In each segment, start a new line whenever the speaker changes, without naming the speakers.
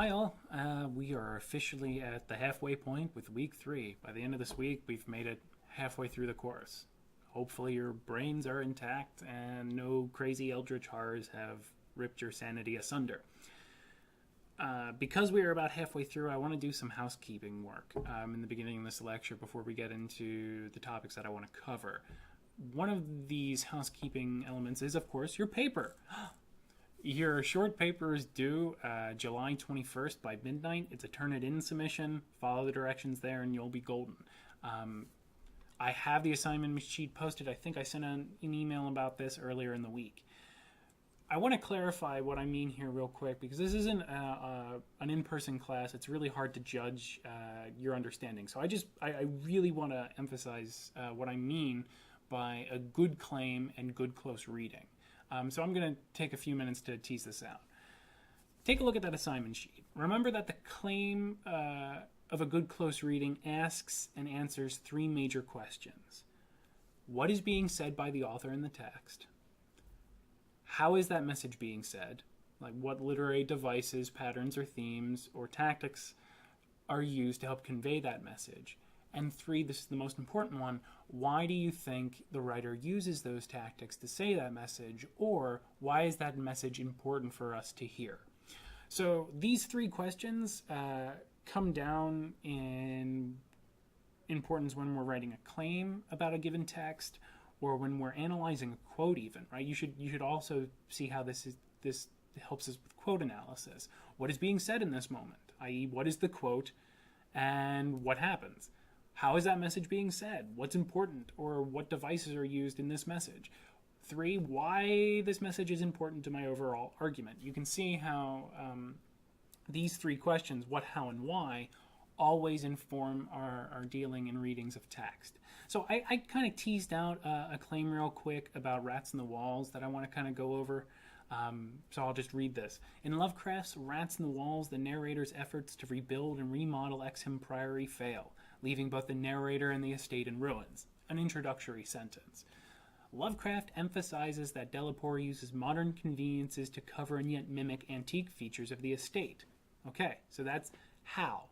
Hi, all. We are officially at the halfway point with week 3. By the end of this week, we've made it halfway through the course. Hopefully, your brains are intact and no crazy eldritch horrors have ripped your sanity asunder. Because we are about halfway through, I want to do some housekeeping work in the beginning of this lecture before we get into the topics that I want to cover. One of these housekeeping elements is, of course, your paper. Your short paper is due July 21st by midnight. It's a Turn-It-In submission. Follow the directions there and you'll be golden. I have the assignment sheet posted. I think I sent an email about this earlier in the week. I want to clarify what I mean here real quick because this isn't an in-person class. It's really hard to judge your understanding. So I really want to emphasize what I mean by a good claim and good close reading. So I'm going to take a few minutes to tease this out. Take a look at that assignment sheet. Remember that the claim of a good close reading asks and answers 3 major questions. What is being said by the author in the text? How is that message being said? Like what literary devices, patterns, or themes, or tactics are used to help convey that message? And 3, this is the most important one, why do you think the writer uses those tactics to say that message, or why is that message important for us to hear? So these 3 questions come down in importance when we're writing a claim about a given text, or when we're analyzing a quote even, right? You should also see how this helps us with quote analysis. What is being said in this moment, i.e. what is the quote and what happens? How is that message being said? What's important, or what devices are used in this message? 3, why this message is important to my overall argument. You can see how these 3 questions, what, how, and why, always inform our dealing and readings of text. So I kind of teased out a claim real quick about rats in the walls that I want to kind of go over. So I'll just read this. In Lovecraft's Rats in the Walls, the narrator's efforts to rebuild and remodel Exham Priory fail, leaving both the narrator and the estate in ruins. An introductory sentence. Lovecraft emphasizes that Delaporte uses modern conveniences to cover and yet mimic antique features of the estate. Okay, so that's how.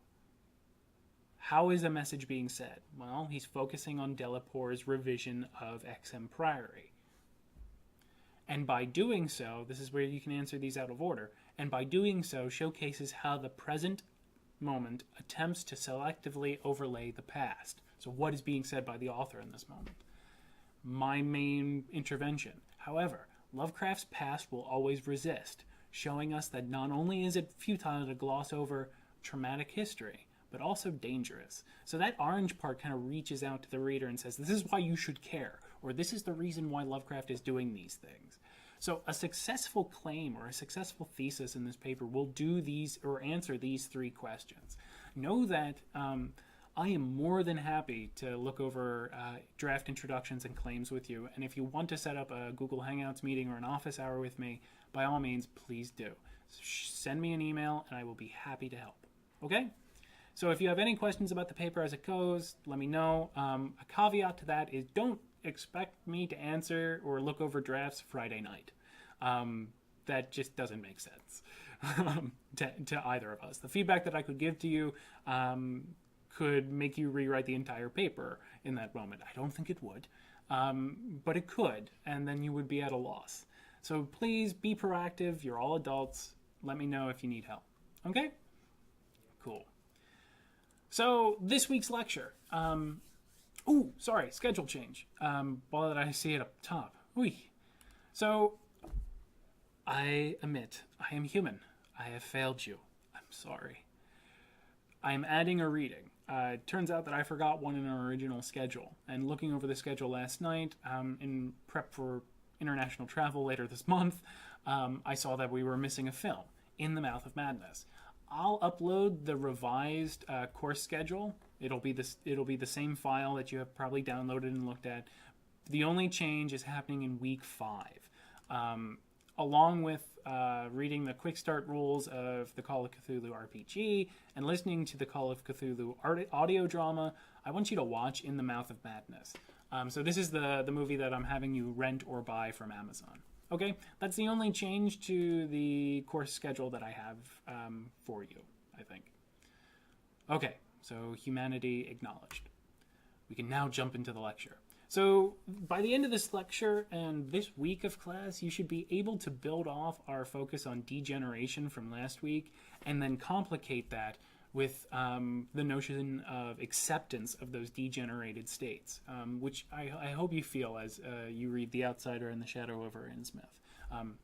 How is a message being said? Well, he's focusing on Delaporte's revision of Exham Priory. And by doing so, this is where you can answer these out of order, and by doing so showcases how the present moment attempts to selectively overlay the past. So what is being said by the author in this moment? My main intervention. However, Lovecraft's past will always resist, showing us that not only is it futile to gloss over traumatic history, but also dangerous. So that orange part kind of reaches out to the reader and says, this is why you should care, or this is the reason why Lovecraft is doing these things. So a successful claim or a successful thesis in this paper will do these or answer these 3 questions. Know that I am more than happy to look over draft introductions and claims with you. And if you want to set up a Google Hangouts meeting or an office hour with me, by all means, please do. Send me an email and I will be happy to help. Okay? So if you have any questions about the paper as it goes, let me know. A caveat to that is don't expect me to answer or look over drafts Friday night. That just doesn't make sense to either of us. The feedback that I could give to you could make you rewrite the entire paper in that moment. I don't think it would, but it could, and then you would be at a loss. So please be proactive. You're all adults. Let me know if you need help. Okay? Cool. So this week's lecture. Schedule change. While that I see it up top. So I admit, I am human. I have failed you. I'm sorry. I am adding a reading. It turns out that I forgot one in our original schedule. And looking over the schedule last night, in prep for international travel later this month, I saw that we were missing a film, In the Mouth of Madness. I'll upload the revised course schedule. It'll be the same file that you have probably downloaded and looked at. The only change is happening in week 5. Along with reading the quick start rules of the Call of Cthulhu RPG and listening to the Call of Cthulhu audio drama, I want you to watch In the Mouth of Madness. So this is the movie that I'm having you rent or buy from Amazon. Okay, that's the only change to the course schedule that I have for you, I think. Okay, so humanity acknowledged. We can now jump into the lecture. So by the end of this lecture and this week of class, you should be able to build off our focus on degeneration from last week and then complicate that with the notion of acceptance of those degenerated states, which I hope you feel as you read The Outsider and The Shadow over Innsmouth.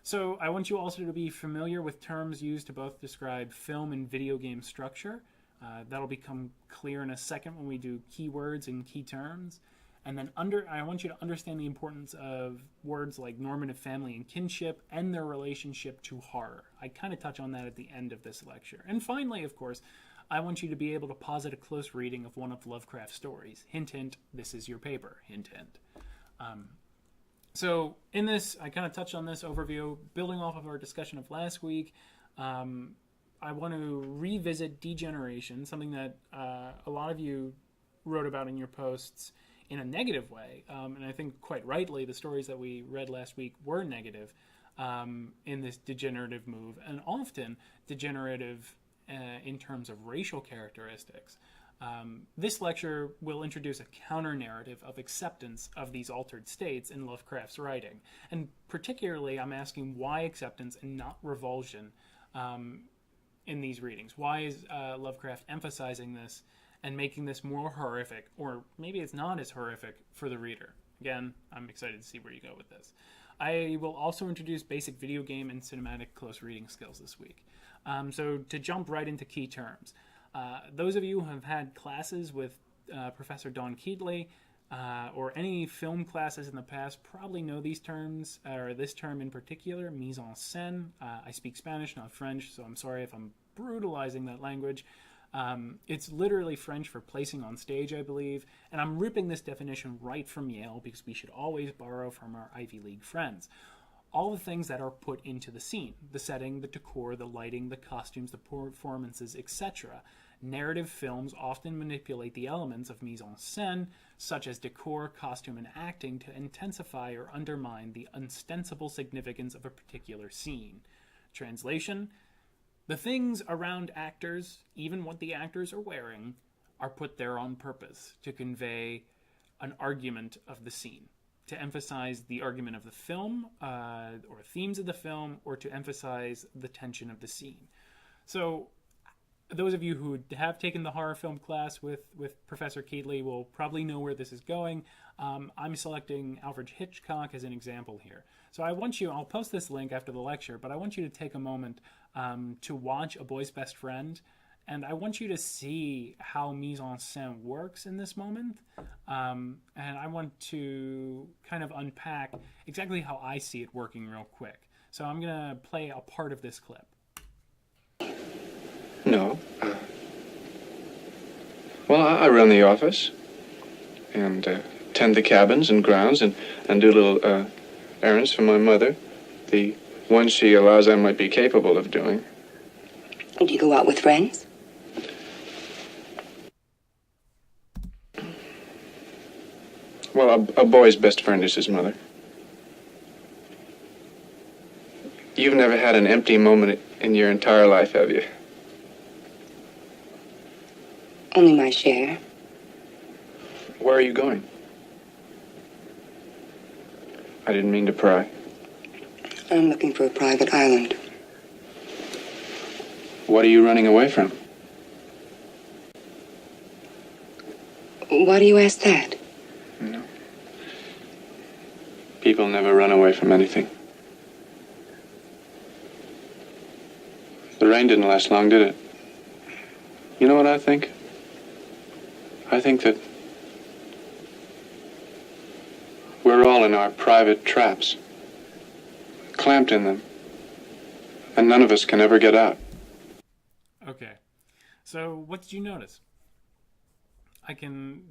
So I want you also to be familiar with terms used to both describe film and video game structure. That'll become clear in a second when we do keywords and key terms. And then I want you to understand the importance of words like normative family and kinship and their relationship to horror. I kind of touch on that at the end of this lecture. And finally, of course, I want you to be able to posit a close reading of one of Lovecraft's stories. Hint, hint, this is your paper. Hint, hint. So in this, I kind of touched on this overview, building off of our discussion of last week. I want to revisit degeneration, something that a lot of you wrote about in your posts in a negative way, and I think quite rightly the stories that we read last week were negative in this degenerative move, and often degenerative in terms of racial characteristics. This lecture will introduce a counter-narrative of acceptance of these altered states in Lovecraft's writing, and particularly I'm asking why acceptance and not revulsion in these readings. Why is Lovecraft emphasizing this and making this more horrific, or maybe it's not as horrific for the reader? Again, I'm excited to see where you go with this. I will also introduce basic video game and cinematic close reading skills this week. So to jump right into key terms, those of you who have had classes with Professor Don Keatley or any film classes in the past probably know these terms, or this term in particular, mise en scène. I speak Spanish, not French, so I'm sorry if I'm brutalizing that language. It's literally French for placing on stage, I believe, and I'm ripping this definition right from Yale because we should always borrow from our Ivy League friends. All the things that are put into the scene, the setting, the decor, the lighting, the costumes, the performances, etc. Narrative films often manipulate the elements of mise en scène, such as decor, costume, and acting, to intensify or undermine the ostensible significance of a particular scene. Translation: the things around actors, even what the actors are wearing, are put there on purpose to convey an argument of the scene, to emphasize the argument of the film or themes of the film, or to emphasize the tension of the scene. So those of you who have taken the horror film class with Professor Keatley will probably know where this is going. I'm selecting Alfred Hitchcock as an example here. So I'll post this link after the lecture, but I want you to take a moment to watch A Boy's Best Friend, and I want you to see how mise en scène works in this moment, and I want to kind of unpack exactly how I see it working real quick. So I'm going to play a part of this clip.
No. Well, I run the office and tend the cabins and grounds and do little errands for my mother, the ones she allows I might be capable of doing.
Do you go out with friends?
Well, a boy's best friend is his mother. You've never had an empty moment in your entire life, have you?
Only my share.
Where are you going? I didn't mean to pry.
I'm looking for a private island.
What are you running away from?
Why do you ask that?
No. People never run away from anything. The rain didn't last long, did it? You know what I think? I think that we're all in our private traps, clamped in them, and none of us can ever get out.
Okay, so what did you notice? I can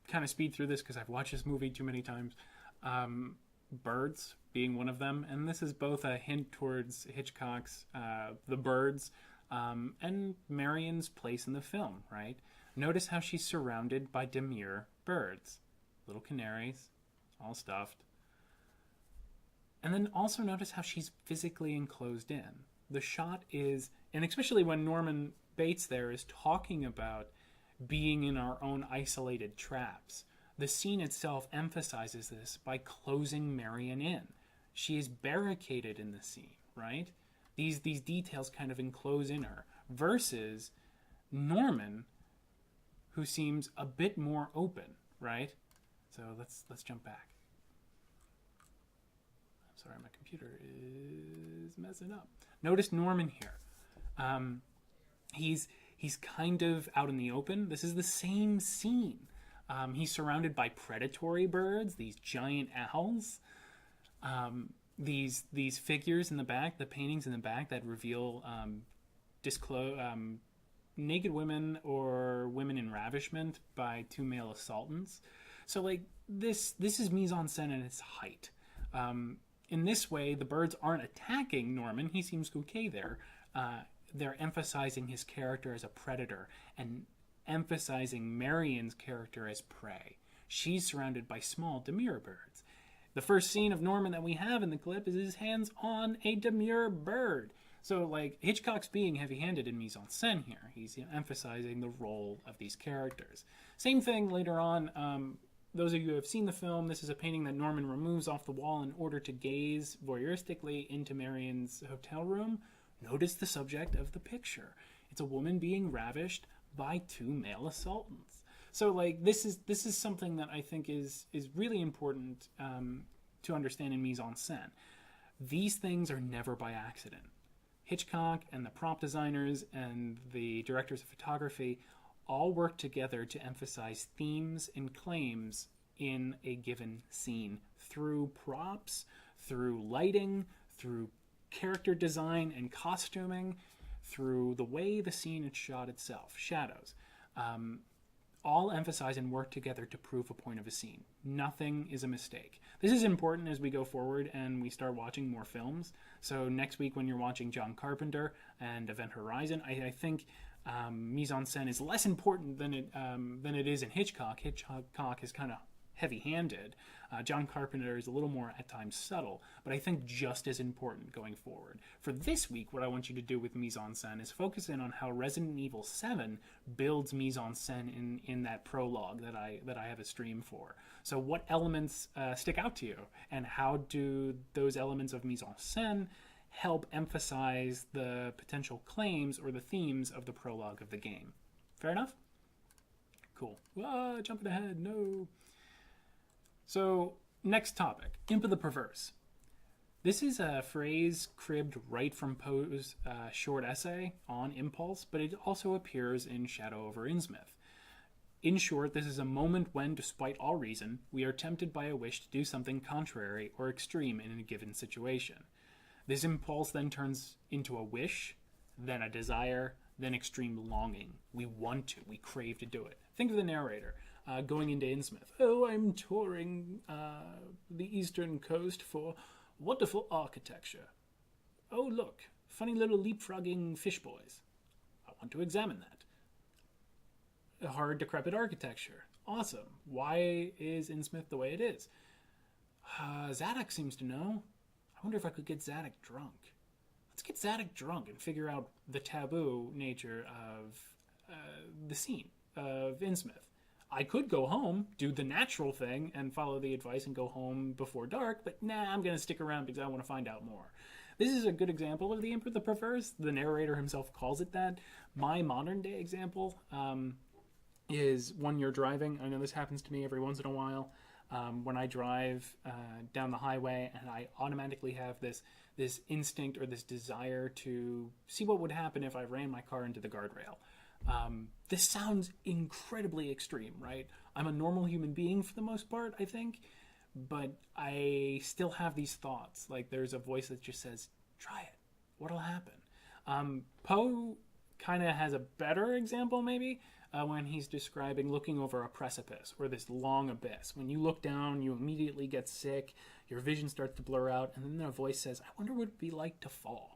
kind of speed through this because I've watched this movie too many times. Birds being one of them, and this is both a hint towards Hitchcock's The Birds and Marion's place in the film, right? Notice how she's surrounded by demure birds. Little canaries, all stuffed. And then also notice how she's physically enclosed in. The shot is, and especially when Norman Bates there is talking about being in our own isolated traps, the scene itself emphasizes this by closing Marion in. She is barricaded in the scene, right? These details kind of enclose in her, versus Norman, who seems a bit more open, right? So let's jump back. I'm sorry, my computer is messing up. Notice Norman here. He's kind of out in the open. This is the same scene. He's surrounded by predatory birds, these giant owls, these figures in the back, the paintings in the back that reveal naked women or women in ravishment by two male assailants. So like this is mise-en-scène at its height. In this way, the birds aren't attacking Norman. He seems okay there. They're emphasizing his character as a predator and emphasizing Marion's character as prey. She's surrounded by small, demure birds. The first scene of Norman that we have in the clip is his hands on a demure bird. So, like, Hitchcock's being heavy-handed in mise-en-scène here. He's emphasizing the role of these characters. Same thing later on. Those of you who have seen the film, this is a painting that Norman removes off the wall in order to gaze voyeuristically into Marion's hotel room. Notice the subject of the picture. It's a woman being ravished by two male assailants. So, like, this is something that I think is really important to understand in mise-en-scène. These things are never by accident. Hitchcock and the prop designers and the directors of photography all work together to emphasize themes and claims in a given scene through props, through lighting, through character design and costuming, through the way the scene is shot itself, shadows. All emphasize and work together to prove a point of a scene. Nothing is a mistake. This is important as we go forward and we start watching more films. So next week when you're watching John Carpenter and Event Horizon, I think mise-en-scène is less important than it is in Hitchcock. Hitchcock is kind of heavy-handed. John Carpenter is a little more at times subtle, but I think just as important going forward. For this week, what I want you to do with mise-en-scène is focus in on how Resident Evil 7 builds mise-en-scène in that prologue that I have a stream for. So what elements stick out to you, and how do those elements of mise-en-scène help emphasize the potential claims or the themes of the prologue of the game? Fair enough? Cool. Jumping ahead, no. So, next topic, Imp of the Perverse. This is a phrase cribbed right from Poe's short essay on impulse, but it also appears in Shadow over Innsmouth. In short, this is a moment when, despite all reason, we are tempted by a wish to do something contrary or extreme in a given situation. This impulse then turns into a wish, then a desire, then extreme longing. We want to, we crave to do it. Think of the narrator. Going into Innsmouth. Oh, I'm touring the eastern coast for wonderful architecture. Oh, look, funny little leapfrogging fish boys. I want to examine that. Hard, decrepit architecture. Awesome. Why is Innsmouth the way it is? Zadok seems to know. I wonder if I could get Zadok drunk. Let's get Zadok drunk and figure out the taboo nature of the scene of Innsmouth. I could go home, do the natural thing, and follow the advice and go home before dark, but nah, I'm going to stick around because I want to find out more. This is a good example of the Imp of the Perverse. The narrator himself calls it that. My modern-day example is when you're driving. I know this happens to me every once in a while. When I drive down the highway and I automatically have this instinct or this desire to see what would happen if I ran my car into the guardrail. This sounds incredibly extreme, right? I'm a normal human being for the most part, I think, but I still have these thoughts. Like, there's a voice that just says, try it. What'll happen? Poe kind of has a better example, maybe, when he's describing looking over a precipice or this long abyss. When you look down, you immediately get sick, your vision starts to blur out, and then a voice says, I wonder what it'd be like to fall.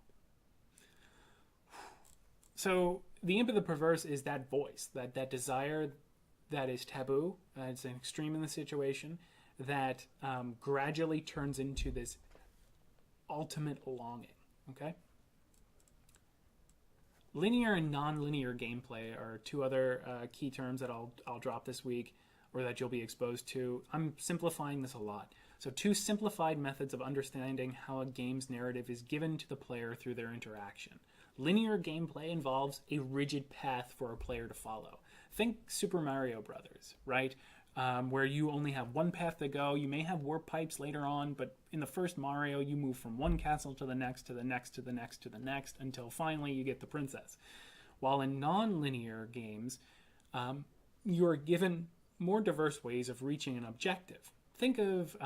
So the Imp of the Perverse is that voice, that desire that is taboo. It's an extreme in the situation that gradually turns into this ultimate longing. Okay? Linear and non-linear gameplay are two other key terms that I'll drop this week, or that you'll be exposed to. I'm simplifying this a lot. So, two simplified methods of understanding how a game's narrative is given to the player through their interaction. Linear gameplay involves a rigid path for a player to follow. Think Super Mario Brothers, right? Where you only have one path to go. You may have warp pipes later on, but in the first Mario, you move from one castle to the next, to the next, to the next, to the next, until finally you get the princess. While in non-linear games, you're given more diverse ways of reaching an objective. Think of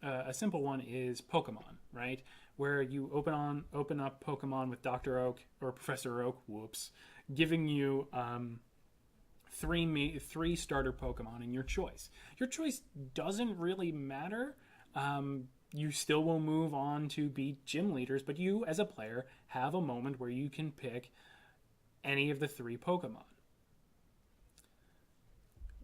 a simple one is Pokemon, right? Where you open up Pokemon with Dr. Oak or Professor Oak, giving you three starter Pokemon in your choice. Your choice doesn't really matter. You still will move on to be gym leaders, but you as a player have a moment where you can pick any of the three Pokemon.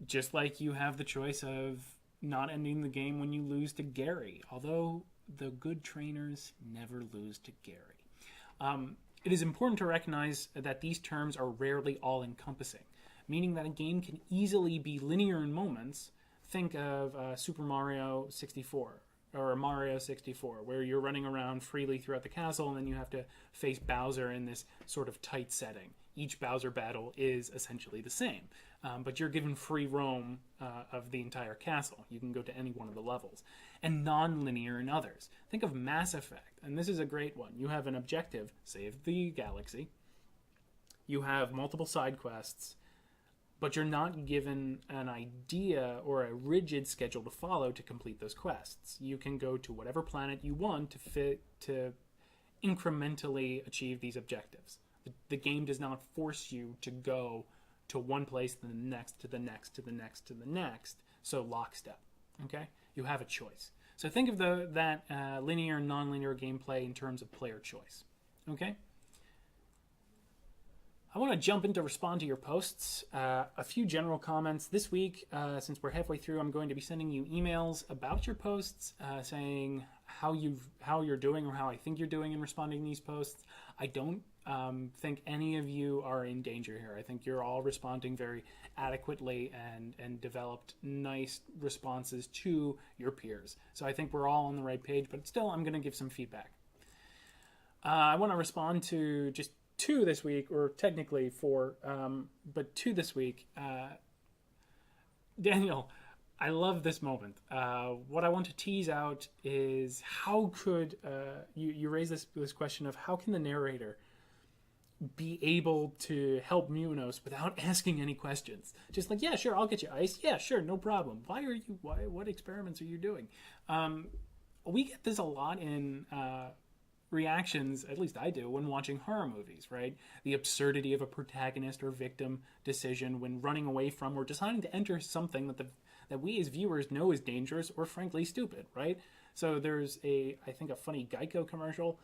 Just like you have the choice of not ending the game when you lose to Gary, although the good trainers never lose to Gary. It is important to recognize that these terms are rarely all-encompassing, meaning that a game can easily be linear in moments. Think of Super Mario 64 or Mario 64, where you're running around freely throughout the castle and then you have to face Bowser in this sort of tight setting. Each Bowser battle is essentially the same, but you're given free roam of the entire castle. You can go to any one of the levels. And non-linear in others. Think of Mass Effect, and this is a great one. You have an objective, save the galaxy. You have multiple side quests, but you're not given an idea or a rigid schedule to follow to complete those quests. You can go to whatever planet you want to incrementally achieve these objectives. The game does not force you to go to one place, to the next, to the next, to the next, to the next, so lockstep. Okay? You have a choice. So think of that linear and non-linear gameplay in terms of player choice. Okay? I want to jump in to respond to your posts. A few general comments. This week, since we're halfway through, I'm going to be sending you emails about your posts, saying how you're doing or how I think you're doing in responding to these posts. I don't think any of you are in danger here. I think you're all responding very adequately and developed nice responses to your peers. So I think we're all on the right page, but still I'm going to give some feedback. I want to respond to just two this week, or technically four, but two this week. Daniel, I love this moment. What I want to tease out is how could you raise this question of how can the narrator be able to help Munos without asking any questions? Just like, yeah, sure, I'll get you ice. Yeah, sure, no problem. What experiments are you doing? We get this a lot in reactions, at least I do, when watching horror movies, right? The absurdity of a protagonist or victim decision when running away from or deciding to enter something that we as viewers know is dangerous or frankly stupid, right? So there's I think a funny Geico commercial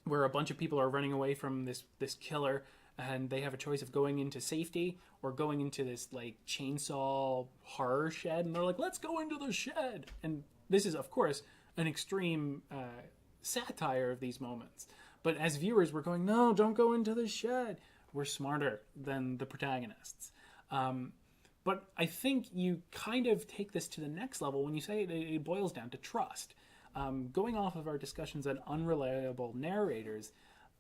where a bunch of people are running away from this killer, and they have a choice of going into safety or going into this like chainsaw horror shed, and they're like, let's go into the shed. And this is, of course, an extreme satire of these moments. But as viewers, we're going, no, don't go into the shed. We're smarter than the protagonists. But I think you kind of take this to the next level when you say it boils down to trust. Going off of our discussions on unreliable narrators,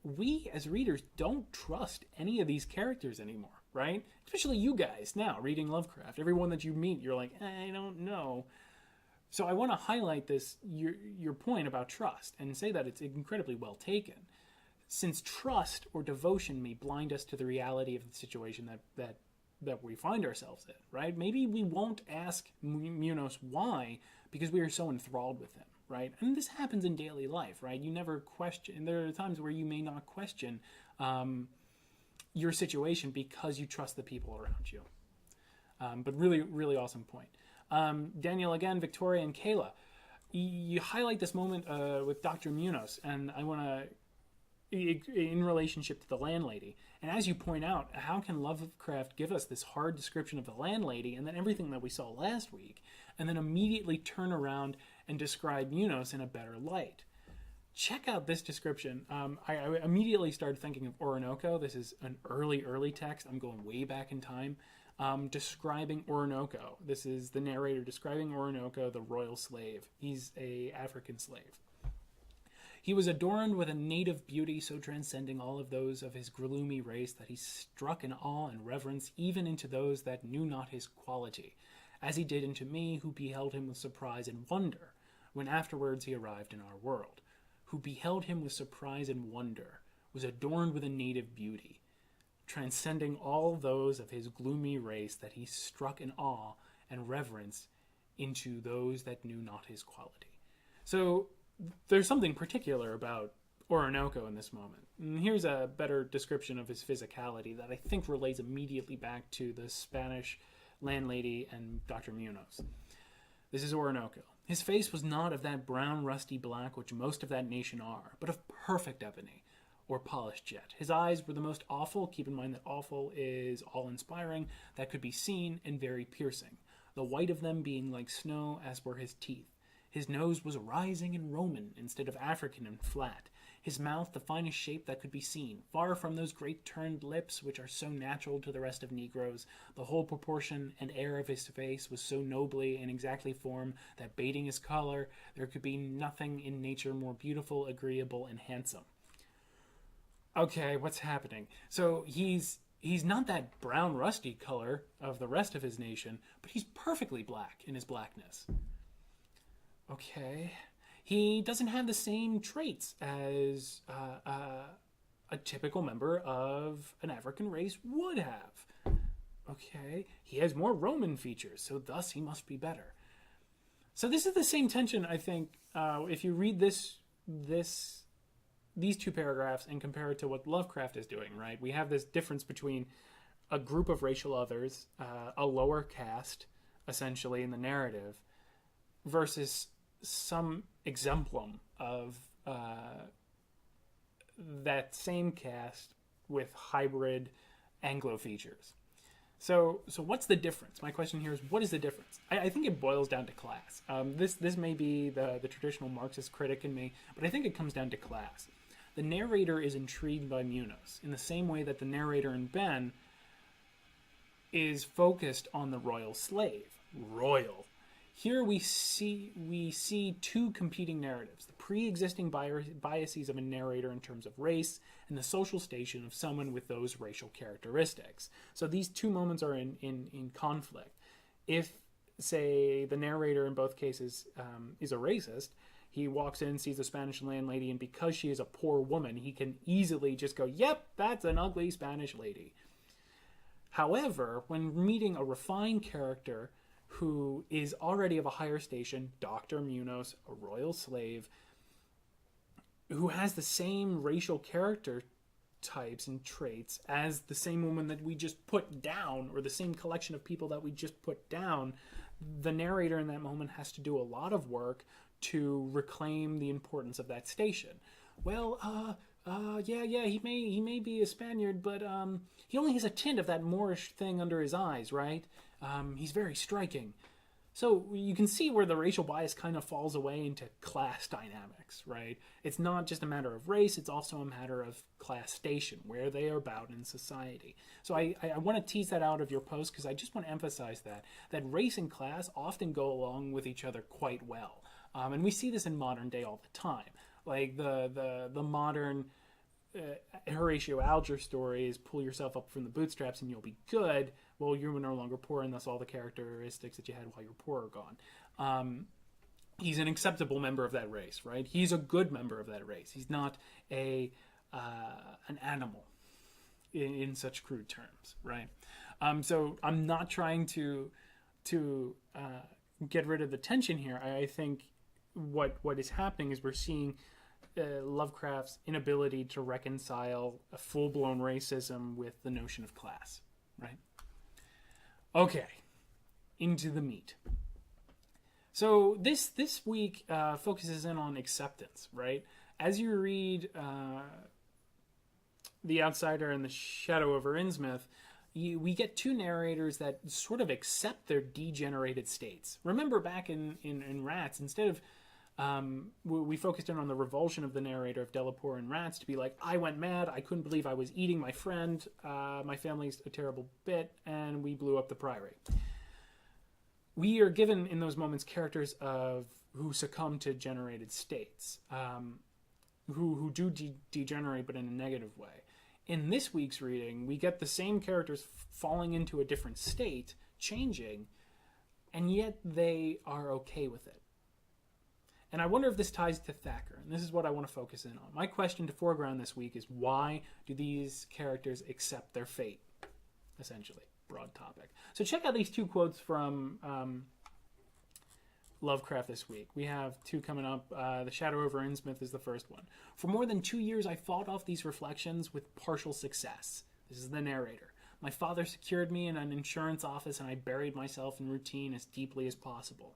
we as readers don't trust any of these characters anymore, right? Especially you guys now reading Lovecraft. Everyone that you meet, you're like, I don't know. So I want to highlight this, your point about trust, and say that it's incredibly well taken. Since trust or devotion may blind us to the reality of the situation that we find ourselves in, right? Maybe we won't ask Munos why because we are so enthralled with him, right? And this happens in daily life, right? You never question. There are times where you may not question your situation because you trust the people around you. But really, really awesome point. Daniel, again, Victoria, and Kayla, you highlight this moment with Dr. Munos, and I want to, in relationship to the landlady. And as you point out, how can Lovecraft give us this hard description of the landlady and then everything that we saw last week, and then immediately turn around and describe Munos in a better light? check out this description. I immediately started thinking of Orinoco. This is an early text. I'm going way back in time. Describing Orinoco. This is the narrator describing Orinoco, the royal slave. He's a African slave. He was adorned with a native beauty so transcending all of those of his gloomy race that he struck in awe and reverence even into those that knew not his quality, as he did into me, who beheld him with surprise and wonder, when afterwards he arrived in our world, who beheld him with surprise and wonder, was adorned with a native beauty, transcending all those of his gloomy race that he struck in awe and reverence into those that knew not his quality. So there's something particular about Orinoco in this moment. And here's a better description of his physicality that I think relates immediately back to the Spanish landlady and Dr. Munoz. This is Orinoco. His face was not of that brown rusty black which most of that nation are, but of perfect ebony, or polished jet. His eyes were the most awful, keep in mind that awful is all-inspiring, that could be seen, and very piercing, the white of them being like snow, as were his teeth. His nose was rising and Roman, instead of African and flat. His mouth the finest shape that could be seen, far from those great turned lips which are so natural to the rest of Negroes. The whole proportion and air of his face was so nobly and exactly formed that, bating his color, there could be nothing in nature more beautiful, agreeable, and handsome. Okay, what's happening? So he's not that brown rusty color of the rest of his nation, but he's perfectly black in his blackness. Okay. He doesn't have the same traits as a typical member of an African race would have. Okay. He has more Roman features, so thus he must be better. So this is the same tension, I think, if you read these two paragraphs and compare it to what Lovecraft is doing, right? We have this difference between a group of racial others, a lower caste, essentially, in the narrative, versus some exemplum of that same caste with hybrid Anglo features. So what's the difference? My question here is, what is the difference? I think it boils down to class. This may be the traditional Marxist critic in me, but I think it comes down to class. The narrator is intrigued by Munoz in the same way that the narrator in Ben is focused on the royal slave. Royal. Here we see two competing narratives: the pre-existing biases of a narrator in terms of race and the social station of someone with those racial characteristics. So these two moments are in conflict. If, say, the narrator in both cases is a racist, he walks in, sees a Spanish landlady, and because she is a poor woman, he can easily just go, yep, that's an ugly Spanish lady. However, when meeting a refined character who is already of a higher station, Dr. Munoz, a royal slave, who has the same racial character types and traits as the same woman that we just put down, or the same collection of people that we just put down, the narrator in that moment has to do a lot of work to reclaim the importance of that station. Well, he may be a Spaniard, but he only has a tint of that Moorish thing under his eyes, right? He's very striking. So you can see where the racial bias kind of falls away into class dynamics, right? It's not just a matter of race, it's also a matter of class station, where they are about in society. So I want to tease that out of your post because I just want to emphasize that race and class often go along with each other quite well. And we see this in modern day all the time. Like the modern Horatio Alger story is pull yourself up from the bootstraps and you'll be good. Well, you're no longer poor, and thus all the characteristics that you had while you were poor are gone. He's an acceptable member of that race, right? He's a good member of that race. He's not an animal in such crude terms, right? So I'm not trying to get rid of the tension here. I think what is happening is we're seeing Lovecraft's inability to reconcile a full-blown racism with the notion of class, right? Okay, into the meat. So this week focuses in on acceptance, right? As you read The Outsider and The Shadow over Innsmouth, we get two narrators that sort of accept their degenerated states. Remember back in Rats, instead of We focused in on the revulsion of the narrator of Delapour and Rats to be like, I went mad, I couldn't believe I was eating my friend, my family's a terrible bit, and we blew up the priory. We are given in those moments characters who succumb to generated states, who do degenerate, but in a negative way. In this week's reading, we get the same characters falling into a different state, changing, and yet they are okay with it. And I wonder if this ties to Thacker, and this is what I want to focus in on. My question to foreground this week is, why do these characters accept their fate? Essentially, broad topic. So check out these two quotes from Lovecraft this week. We have two coming up. The Shadow over Innsmouth is the first one. For more than 2 years, I fought off these reflections with partial success. This is the narrator. My father secured me in an insurance office, and I buried myself in routine as deeply as possible.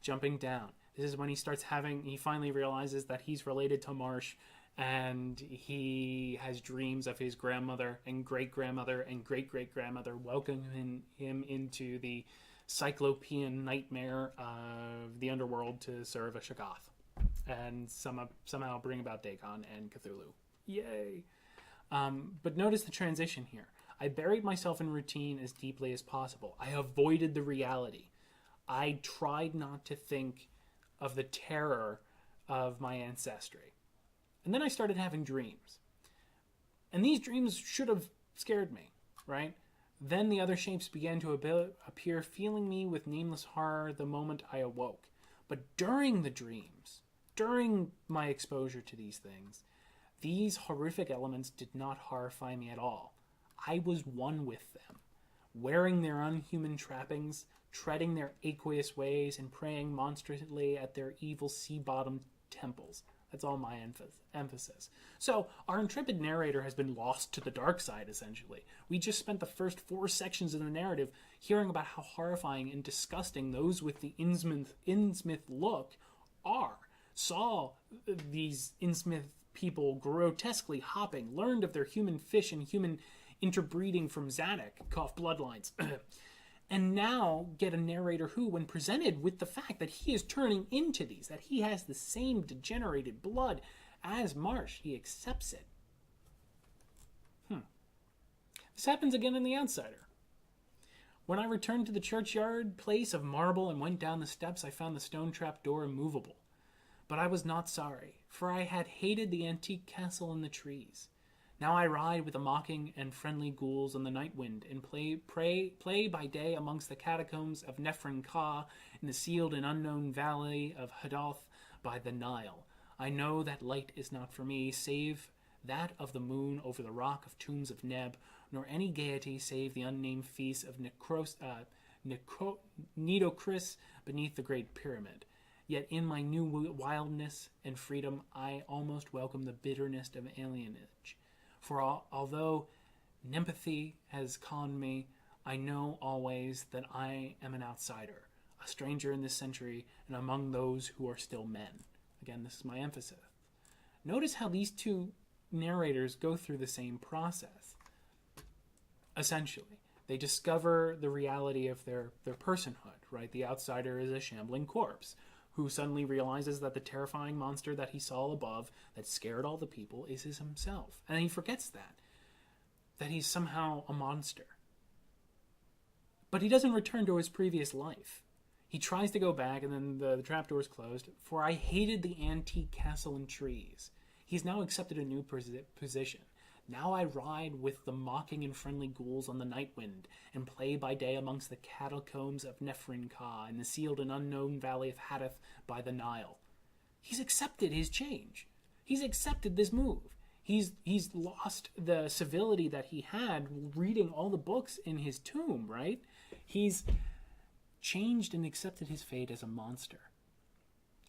Jumping down. This is when he finally realizes that he's related to Marsh, and he has dreams of his grandmother and great-grandmother and great-great-grandmother welcoming him into the cyclopean nightmare of the underworld to serve a Shoggoth and somehow bring about Dagon and Cthulhu. Yay! But notice the transition here. I buried myself in routine as deeply as possible. I avoided the reality. I tried not to think of the terror of my ancestry. And then I started having dreams. And these dreams should have scared me, right? Then the other shapes began to appear, filling me with nameless horror the moment I awoke. But during the dreams, during my exposure to these things, these horrific elements did not horrify me at all. I was one with them, wearing their unhuman trappings, treading their aqueous ways, and praying monstrously at their evil sea-bottom temples. That's all my emphasis. So, our intrepid narrator has been lost to the dark side, essentially. We just spent the first 4 sections of the narrative hearing about how horrifying and disgusting those with the Innsmouth look are. Saw these Innsmouth people grotesquely hopping, learned of their human fish and human interbreeding from Zadok, cough bloodlines, and now get a narrator who, when presented with the fact that he is turning into these, that he has the same degenerated blood as Marsh, he accepts it. This happens again in The Outsider. When I returned to the churchyard place of marble and went down the steps, I found the stone trap door immovable. But I was not sorry, for I had hated the antique castle in the trees. Now I ride with the mocking and friendly ghouls on the night wind, and play by day amongst the catacombs of Nefren Ka in the sealed and unknown valley of Hadoth by the Nile. I know that light is not for me, save that of the moon over the rock of tombs of Neb, nor any gaiety save the unnamed feast of Nitocris beneath the Great Pyramid. Yet in my new wildness and freedom, I almost welcome the bitterness of alienage. For although Nempathy has conned me, I know always that I am an outsider, a stranger in this century, and among those who are still men. Again, this is my emphasis. Notice how these two narrators go through the same process. Essentially, they discover the reality of their personhood, right? The outsider is a shambling corpse who suddenly realizes that the terrifying monster that he saw above that scared all the people is himself. And he forgets that he's somehow a monster. But he doesn't return to his previous life. He tries to go back, and then the trapdoor is closed. For I hated the antique castle and trees. He's now accepted a new position. Now I ride with the mocking and friendly ghouls on the night wind, and play by day amongst the catacombs of Nefren Ka in the sealed and unknown valley of Hadoth by the Nile. He's accepted his change. He's accepted this move. He's lost the civility that he had reading all the books in his tomb, right? He's changed and accepted his fate as a monster,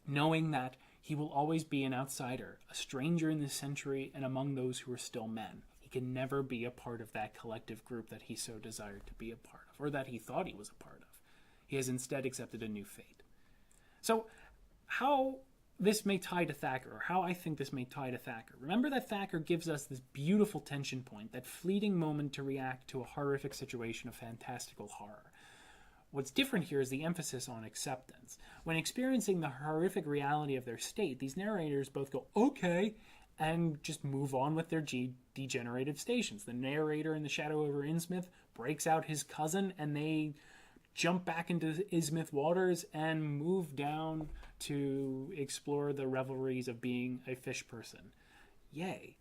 knowing that he will always be an outsider, a stranger in this century, and among those who are still men. He can never be a part of that collective group that he so desired to be a part of, or that he thought he was a part of. He has instead accepted a new fate. So, how this may tie to Thacker, or how I think this may tie to Thacker. Remember that Thacker gives us this beautiful tension point, that fleeting moment to react to a horrific situation of fantastical horror. What's different here is the emphasis on acceptance. When experiencing the horrific reality of their state, these narrators both go, okay, and just move on with their degenerative stations. The narrator in The Shadow over Innsmouth breaks out his cousin, and they jump back into Innsmouth waters and move down to explore the revelries of being a fish person. Yay.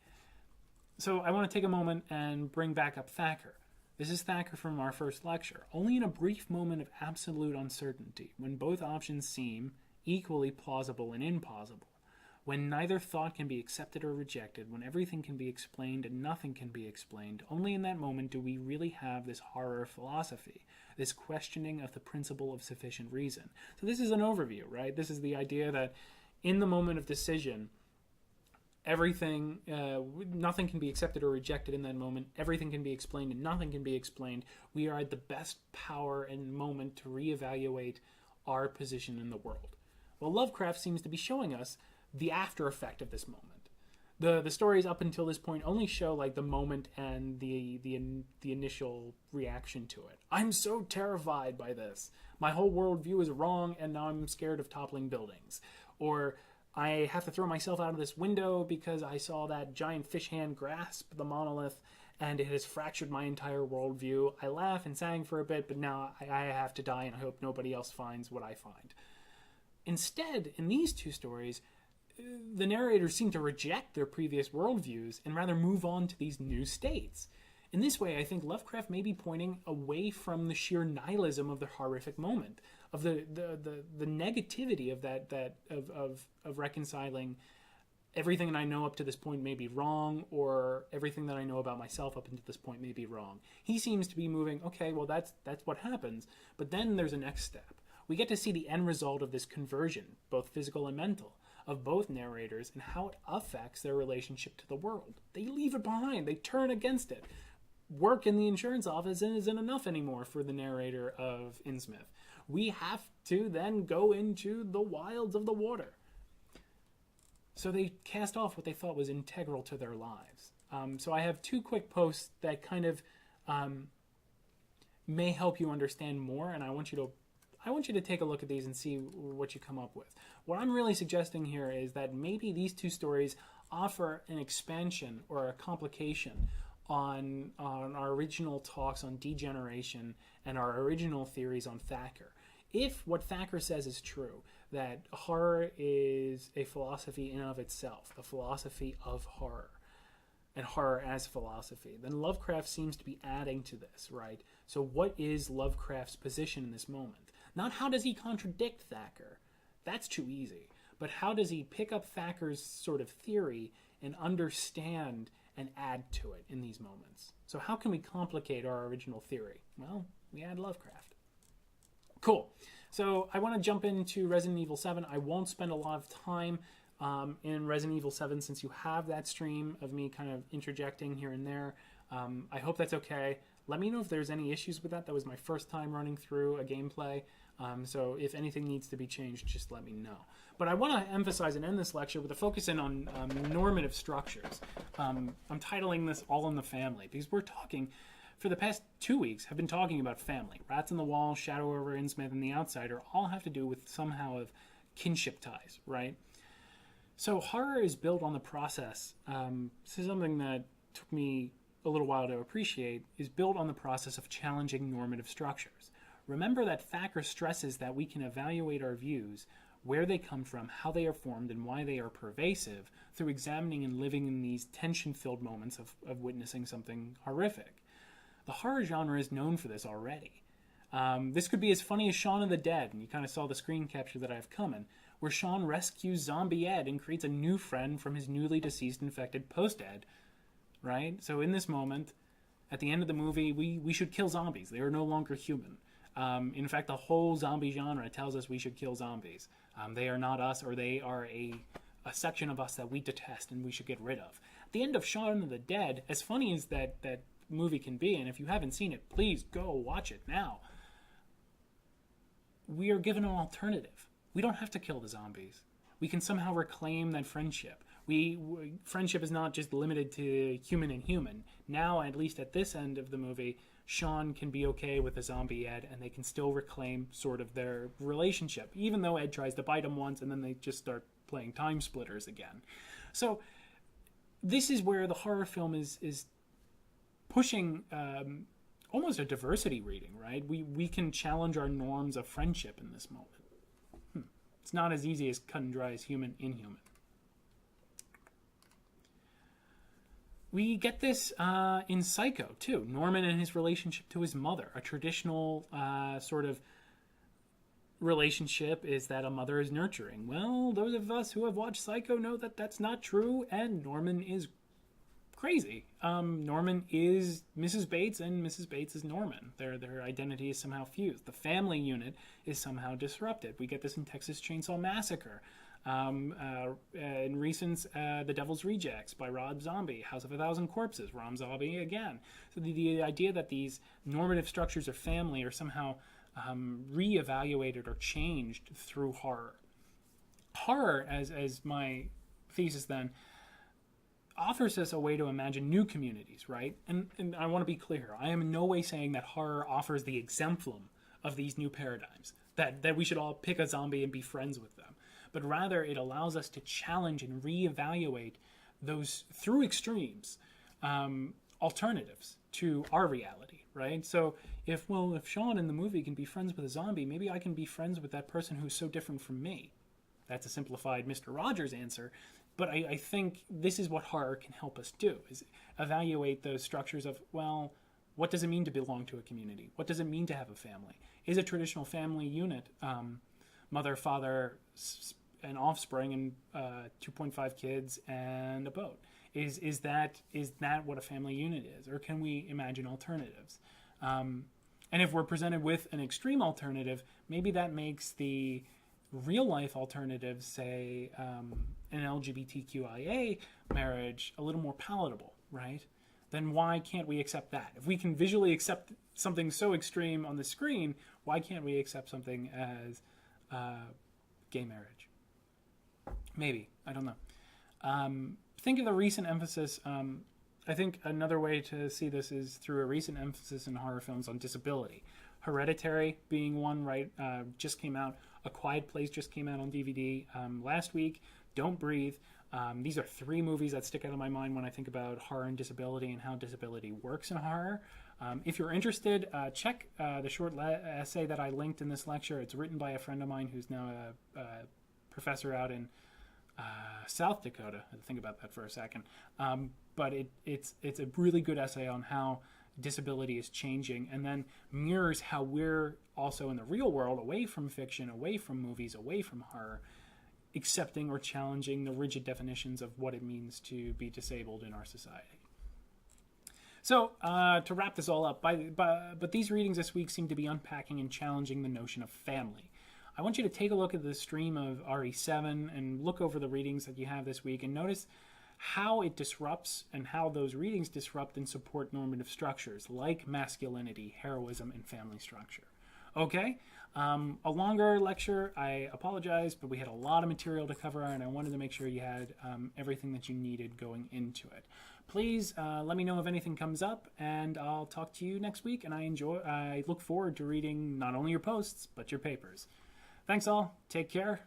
So I want to take a moment and bring back up Thacker. This is Thacker from our first lecture. Only in a brief moment of absolute uncertainty, when both options seem equally plausible and impossible, when neither thought can be accepted or rejected, when everything can be explained and nothing can be explained, only in that moment do we really have this horror philosophy, this questioning of the principle of sufficient reason. So this is an overview, right? This is the idea that in the moment of decision, everything, nothing can be accepted or rejected in that moment. Everything can be explained and nothing can be explained. We are at the best power and moment to reevaluate our position in the world. Well, Lovecraft seems to be showing us the after effect of this moment. The stories up until this point only show like the moment and the initial reaction to it. I'm so terrified by this. My whole worldview is wrong, and now I'm scared of toppling buildings. Or I have to throw myself out of this window because I saw that giant fish hand grasp the monolith, and it has fractured my entire worldview. I laugh and sang for a bit, but now I have to die, and I hope nobody else finds what I find. Instead, in these two stories, the narrators seem to reject their previous worldviews and rather move on to these new states. In this way, I think Lovecraft may be pointing away from the sheer nihilism of the horrific moment, of the negativity of of reconciling everything that I know up to this point may be wrong, or everything that I know about myself up until this point may be wrong. He seems to be moving, okay, well that's what happens, but then there's a next step. We get to see the end result of this conversion, both physical and mental, of both narrators and how it affects their relationship to the world. They leave it behind. They turn against it. Work in the insurance office isn't enough anymore for the narrator of Innsmouth. We have to then go into the wilds of the water. So they cast off what they thought was integral to their lives. So I have two quick posts that kind of may help you understand more, and I want you to take a look at these and see what you come up with. What I'm really suggesting here is that maybe these two stories offer an expansion or a complication on our original talks on degeneration and our original theories on Thacker. If what Thacker says is true, that horror is a philosophy in and of itself, the philosophy of horror, and horror as philosophy, then Lovecraft seems to be adding to this, right? So what is Lovecraft's position in this moment? Not how does he contradict Thacker? That's too easy. But how does he pick up Thacker's sort of theory and understand and add to it in these moments? So how can we complicate our original theory? Well, we add Lovecraft. Cool. So I want to jump into Resident Evil 7. I won't spend a lot of time in Resident Evil 7 since you have that stream of me kind of interjecting here and there. I hope that's okay. Let me know if there's any issues with that. That was my first time running through a gameplay. So if anything needs to be changed, just let me know. But I want to emphasize and end this lecture with a focus in on normative structures. I'm titling this All in the Family because we're talking, for the past 2 weeks, have been talking about family. Rats in the Wall, Shadow over Innsmouth, and The Outsider all have to do with somehow of kinship ties, right? So horror is built on the process. This is something that took me a little while to appreciate, is built on the process of challenging normative structures. Remember that Thacker stresses that we can evaluate our views, where they come from, how they are formed, and why they are pervasive through examining and living in these tension-filled moments of witnessing something horrific. The horror genre is known for this already. This could be as funny as Shaun of the Dead, and you kind of saw the screen capture that I have coming, where Shaun rescues Zombie Ed and creates a new friend from his newly deceased infected post-Ed. Right? So in this moment, at the end of the movie, we should kill zombies. They are no longer human. In fact, the whole zombie genre tells us we should kill zombies. They are not us, or they are a section of us that we detest and we should get rid of. At the end of Shaun of the Dead, as funny as that movie can be, and if you haven't seen it, please go watch it now. We are given an alternative. We don't have to kill the zombies. We can somehow reclaim that friendship. Friendship is not just limited to human and human. Now, at least at this end of the movie, Sean can be okay with a zombie Ed, and they can still reclaim sort of their relationship, even though Ed tries to bite him once, and then they just start playing Time Splitters again. So this is where the horror film is pushing almost a diversity reading, right? We can challenge our norms of friendship in this moment. It's not as easy as cut and dry as human, inhuman. We get this in Psycho, too. Norman and his relationship to his mother. A traditional sort of relationship is that a mother is nurturing. Well, those of us who have watched Psycho know that that's not true, and Norman is crazy. Norman is Mrs. Bates, and Mrs. Bates is Norman. Their identity is somehow fused. The family unit is somehow disrupted. We get this in Texas Chainsaw Massacre. In recent The Devil's Rejects by Rob Zombie, House of a Thousand Corpses, Rob Zombie again. So the idea that these normative structures of family are somehow reevaluated or changed through horror. Horror, as my thesis then, offers us a way to imagine new communities, right? And I want to be clear, I am in no way saying that horror offers the exemplum of these new paradigms, that we should all pick a zombie and be friends with them. But rather, it allows us to challenge and reevaluate those, through extremes, alternatives to our reality, right? So if Sean in the movie can be friends with a zombie, maybe I can be friends with that person who's so different from me. That's a simplified Mr. Rogers answer, but I think this is what horror can help us do, is evaluate those structures of, well, what does it mean to belong to a community? What does it mean to have a family? Is a traditional family unit mother, father, and offspring, and 2.5 kids and a boat? Is that what a family unit is, or can we imagine alternatives? And if we're presented with an extreme alternative, maybe that makes the real life alternative, say an LGBTQIA marriage, a little more palatable, right? Then why can't we accept that? If we can visually accept something so extreme on the screen, why can't we accept something as gay marriage? Maybe. I don't know. Think of the recent emphasis. I think another way to see this is through a recent emphasis in horror films on disability. Hereditary being one, right? Just came out. A Quiet Place just came out on DVD last week. Don't Breathe. These are three movies that stick out of my mind when I think about horror and disability and how disability works in horror. If you're interested, check the short essay that I linked in this lecture. It's written by a friend of mine who's now a professor out in South Dakota. I had to think about that for a second. But it's a really good essay on how disability is changing, and then mirrors how we're also in the real world, away from fiction, away from movies, away from horror, accepting or challenging the rigid definitions of what it means to be disabled in our society. So, to wrap this all up, but these readings this week seem to be unpacking and challenging the notion of family. I want you to take a look at the stream of RE7 and look over the readings that you have this week and notice how it disrupts and how those readings disrupt and support normative structures like masculinity, heroism, and family structure. Okay? A longer lecture, I apologize, but we had a lot of material to cover, and I wanted to make sure you had everything that you needed going into it. Please let me know if anything comes up, and I'll talk to you next week, and I look forward to reading not only your posts, but your papers. Thanks all. Take care.